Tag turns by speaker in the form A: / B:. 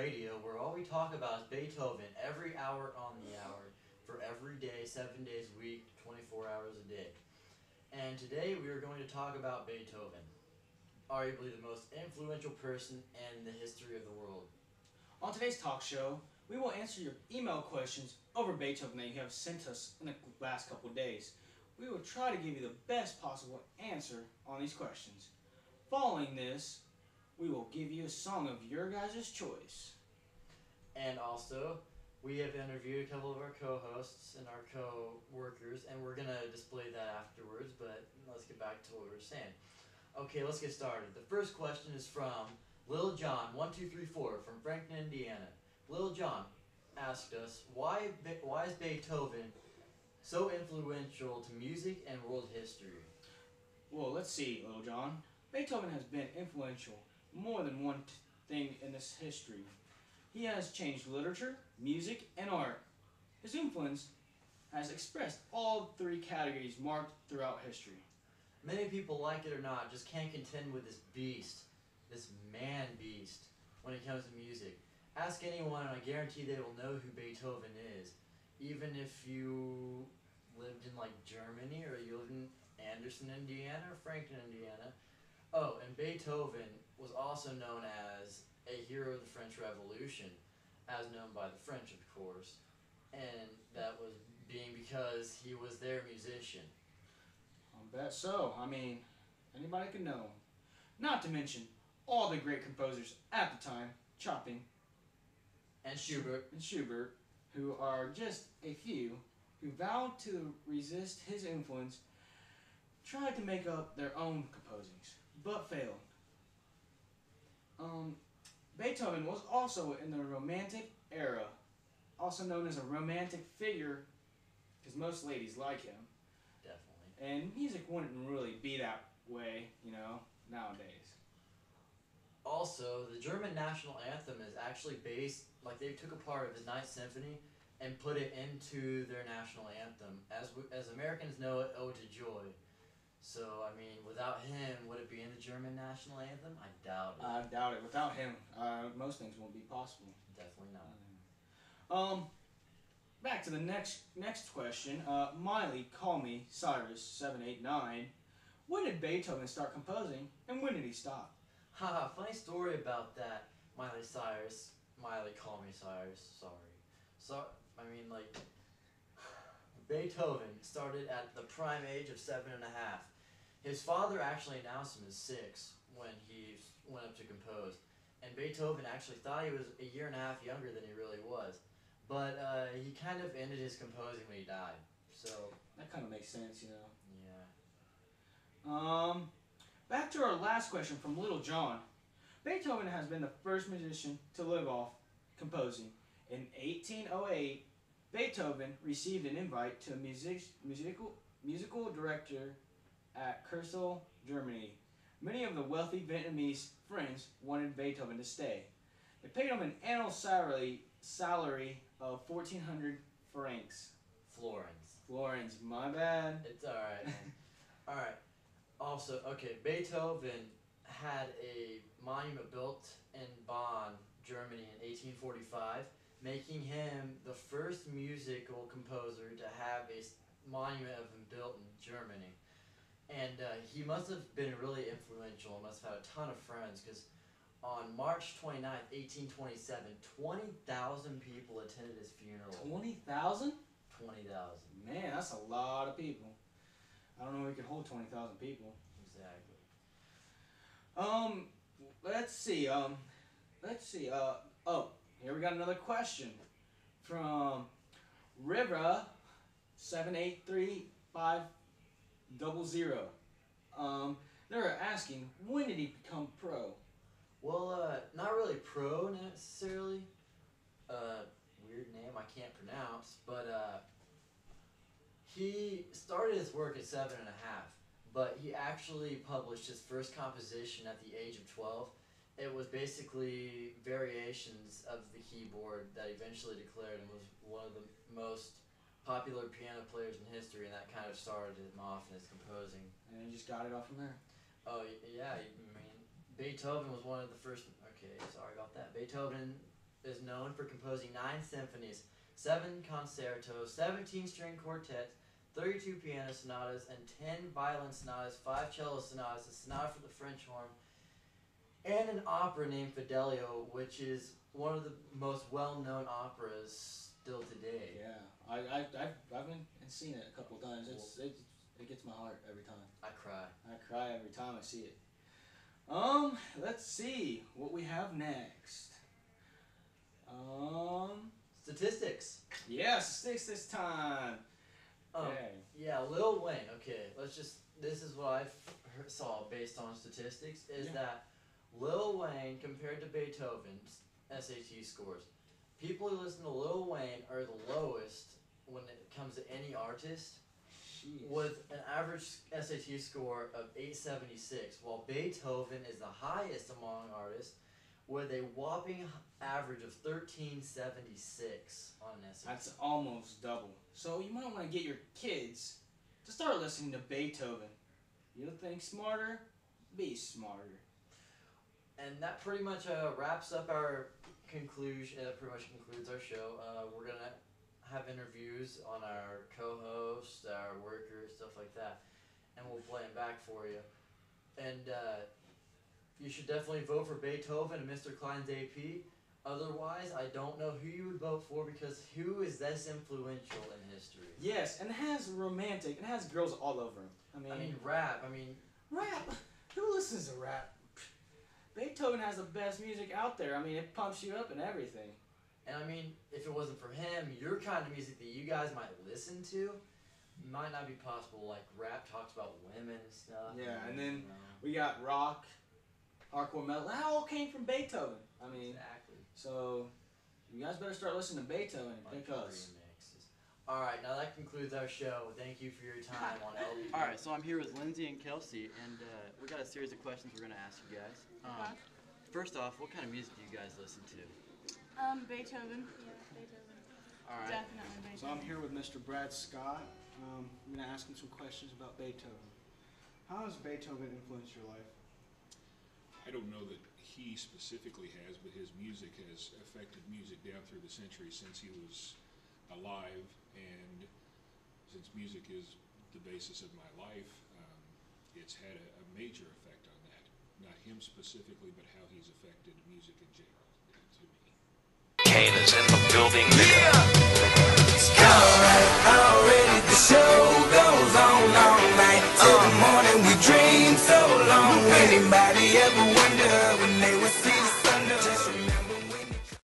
A: radio where all we talk about is Beethoven every hour on the hour for every day, 7 days a week, 24 hours a day. And today we are going to talk about Beethoven, arguably the most influential person in the history of the world.
B: On today's talk show, we will answer your email questions over Beethoven that you have sent us in the last couple of days. We will try to give you the best possible answer on these questions. Following this, we will give you a song of your guys' choice.
A: And also, we have interviewed a couple of our co-hosts and our co-workers, and we're going to display that afterwards, but let's get back to what we were saying. Okay, let's get started. The first question is from Lil John 1234 from Franklin, Indiana. Lil John asked us, why is Beethoven so influential to music and world history?
B: Well, let's see, Lil John. Beethoven has been influential more than one thing in this history. He has changed literature, music, and art. His influence has expressed all three categories marked throughout history.
A: Many people, like it or not, just can't contend with this beast, this man beast, when it comes to music. Ask anyone and I guarantee they will know who Beethoven is. Even if you lived in like Germany or you lived in Anderson, Indiana or Franklin, Indiana. Oh, and Beethoven was also known as a hero of the French Revolution, as known by the French, of course. And that was being because he was their musician.
B: I bet so. I mean, anybody can know him. Not to mention all the great composers at the time, Chopin
A: And Schubert.
B: who are just a few who vowed to resist his influence, tried to make up their own composings, but failed. Beethoven was also in the Romantic era, also known as a romantic figure, because most ladies like him.
A: Definitely.
B: And music wouldn't really be that way, nowadays.
A: Also, the German national anthem is actually based, like they took a part of his Ninth Symphony and put it into their national anthem. As Americans know it, Ode to Joy. So, I mean, without him, would it be in the German national anthem? I doubt it.
B: I doubt it. Without him, most things won't be possible.
A: Definitely not.
B: Back to the next question. Miley, call me Cyrus 789. When did Beethoven start composing, and when did he stop?
A: Haha, funny story about that. Miley, call me Cyrus, sorry. So, I mean, like, Beethoven started at the prime age of 7.5. His father actually announced him as 6 when he went up to compose. And Beethoven actually thought he was a year and a half younger than he really was. But he kind of ended his composing when he died. So
B: That kind of makes sense,
A: yeah.
B: Back to our last question from Little John. Beethoven has been the first musician to live off composing. In 1808, Beethoven received an invite to a musical director at Kursaal, Germany. Many of the wealthy Vietnamese friends wanted Beethoven to stay. They paid him an annual salary of 1,400 francs. Florins, my bad.
A: It's alright, man. Alright. Also, okay, Beethoven had a monument built in Bonn, Germany in 1845, making him the first musical composer to have a monument of him built in Germany. And he must have been really influential and must have had a ton of friends, because on March 29th, 1827, 20,000 people attended his funeral.
B: 20,000?
A: 20,000.
B: Man, that's a lot of people. I don't know if we could hold 20,000 people.
A: Exactly.
B: Let's see. Here we got another question from Riva 78350. They're asking, when did he become pro?
A: Well, not really pro necessarily. Weird name I can't pronounce, but he started his work at 7.5, but he actually published his first composition at the age of 12. It was basically variations of the keyboard that eventually declared him was one of the most popular piano players in history, and that kind of started him off in his composing.
B: And he just got it off from there.
A: Oh, yeah, I mean, Beethoven was one of the first, okay, sorry about that. Beethoven is known for composing 9 symphonies, 7 concertos, 17 string quartets, 32 piano sonatas, and 10 violin sonatas, 5 cello sonatas, a sonata for the French horn, and an opera named Fidelio, which is one of the most well-known operas still today.
B: Yeah, I've been and seen it a couple times. It gets my heart every time.
A: I cry.
B: I cry every time I see it. Let's see what we have next.
A: Statistics.
B: Yeah, statistics this time.
A: Yeah, Lil Wayne. Okay, this is what I saw based on statistics, is that Lil Wayne, compared to Beethoven's SAT scores, people who listen to Lil Wayne are the lowest when it comes to any artist, with an average SAT score of 876, while Beethoven is the highest among artists with a whopping average of 1376 on an SAT.
B: That's almost double. So you might want to get your kids to start listening to Beethoven. You think smarter? Be smarter.
A: And that pretty much wraps up our conclusion. That pretty much concludes our show. We're gonna have interviews on our co-hosts, our workers, stuff like that, and we'll play them back for you. And you should definitely vote for Beethoven and Mr. Klein's AP. Otherwise, I don't know who you would vote for, because who is this influential in history?
B: Yes, and it has romantic. It has girls all over him.
A: I mean rap.
B: Rap. Who listens to rap? Beethoven has the best music out there. I mean, it pumps you up and everything.
A: And I mean, if it wasn't for him, your kind of music that you guys might listen to might not be possible. Like rap talks about women and stuff.
B: Yeah, and then we got rock, hardcore metal. That all came from Beethoven. I mean,
A: exactly.
B: So you guys better start listening to Beethoven because.
A: Alright, now that concludes our show. Thank you for your time on LB.
C: Alright, so I'm here with Lindsay and Kelsey, and we got a series of questions we're going to ask you guys. First off, what kind of music do you guys listen to?
D: Beethoven. Yeah, Beethoven.
C: Alright.
D: Definitely Beethoven.
B: So I'm here with Mr. Brad Scott. I'm going to ask him some questions about Beethoven. How has Beethoven influenced your life?
E: I don't know that he specifically has, but his music has affected music down through the centuries since he was alive, and since music is the basis of my life, it's had a major effect on that. Not him specifically, but how he's affected music in general to me.
F: Kane is in the building.
G: Already the show goes on all night till the morning. We dream so long. Anybody ever